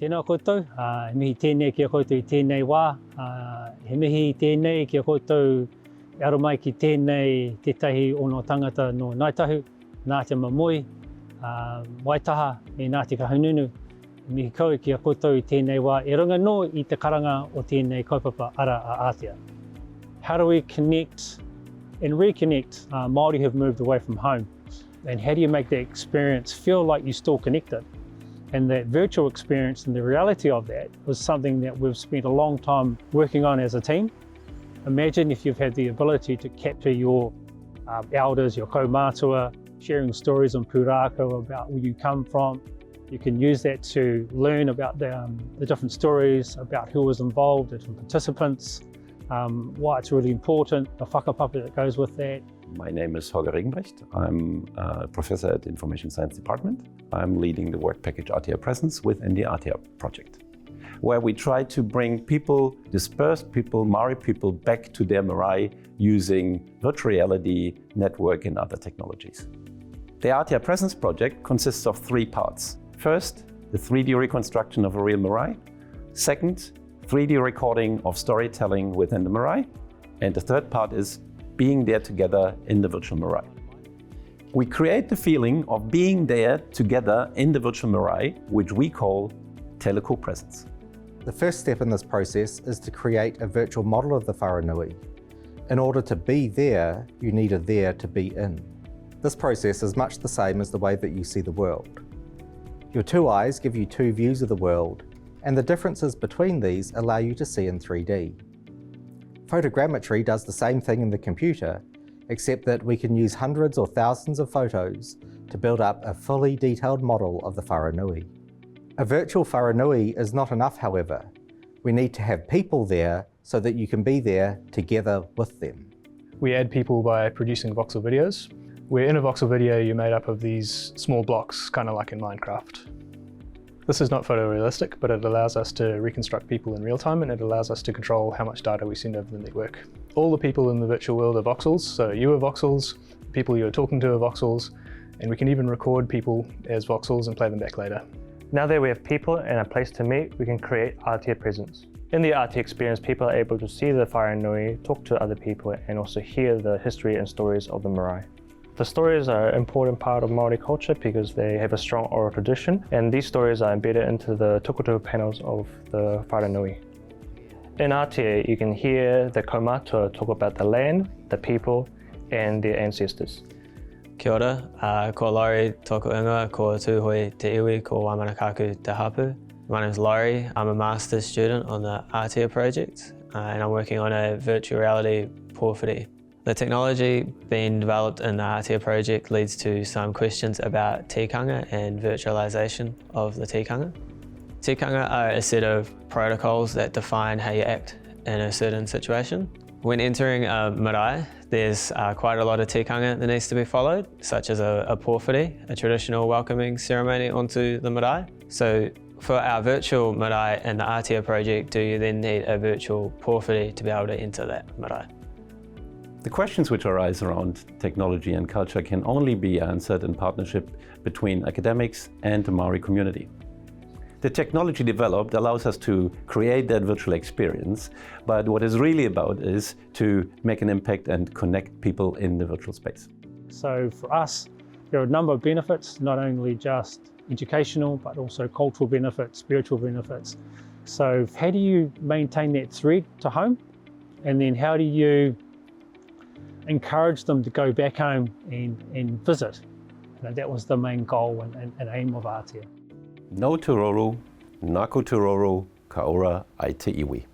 Tēnā koutou, he mihi tēnei ki a koutou I tēnei wā, he mihi tēnei ki a koutou aro mai ki tēnei tētahi o no tangata no Ngaitahu, Ātea Mamoi, Waitaha me Ngāti Kahungunu, he mihi kau ki a koutou I tēnei wā e runga no I te karanga o tēnei kaupapa ara a Ātea. How do we connect and reconnect Māori who've moved away from home? And how do you make that experience feel like you're still connected? And that virtual experience and the reality of that was something that we've spent a long time working on as a team. Imagine if you've had the ability to capture your elders, your kaumātua, sharing stories on pūrākau about where you come from. You can use that to learn about the different stories, about who was involved, the different participants, why it's really important, the whakapapa that goes with that. My name is Holger Regenbrecht. I'm a professor at the Information Science Department. I'm leading the work package Ātea Presence within the Ātea project, where we try to bring people, dispersed people, Māori people, back to their marae using virtual reality, network and other technologies. The Ātea Presence project consists of 3 parts. First, the 3D reconstruction of a real marae. Second, 3D recording of storytelling within the marae. And the third part is being there together in the virtual marae. We create the feeling of being there together in the virtual marae, which we call Ātea Presence. The first step in this process is to create a virtual model of the Wharenui. In order to be there, you need a there to be in. This process is much the same as the way that you see the world. Your 2 eyes give you 2 views of the world, and the differences between these allow you to see in 3D. Photogrammetry does the same thing in the computer, except that we can use hundreds or thousands of photos to build up a fully detailed model of the Wharenui. A virtual Wharenui is not enough, however. We need to have people there so that you can be there together with them. We add people by producing voxel videos, where in a voxel video you're made up of these small blocks, kind of like in Minecraft. This is not photorealistic, but it allows us to reconstruct people in real time, and it allows us to control how much data we send over the network. All the people in the virtual world are voxels, so you are voxels, people you're talking to are voxels, and we can even record people as voxels and play them back later. Now that we have people and a place to meet, we can create Ātea Presence. In the Ātea experience, people are able to see the Wharenui, talk to other people, and also hear the history and stories of the marae. The stories are an important part of Māori culture because they have a strong oral tradition, and these stories are embedded into the tukutu panels of the Wharenui. In Ātea, you can hear the kaumātua talk about the land, the people, and their ancestors. Kia ora, ko Laurie tōku ingoa, ko tūhoi te iwi, ko Waimanakaku te hapu. My name is Laurie. I'm a master's student on the Ātea project, and I'm working on a virtual reality porphyry. The technology being developed in the Ātea project leads to some questions about tikanga and virtualization of the tikanga. Tikanga are a set of protocols that define how you act in a certain situation. When entering a marae, there's quite a lot of tikanga that needs to be followed, such as a porphyry, a traditional welcoming ceremony onto the marae. So for our virtual marae in the Ātea project, do you then need a virtual porphyry to be able to enter that marae? The questions which arise around technology and culture can only be answered in partnership between academics and the Māori community. The technology developed allows us to create that virtual experience, but what it's really about is to make an impact and connect people in the virtual space. So for us, there are a number of benefits, not only just educational, but also cultural benefits, spiritual benefits. So how do you maintain that thread to home? And then how do you encourage them to go back home and visit? And that was the main goal and aim of Ātea. No te roro, nako te roro, ka ora ai te iwi.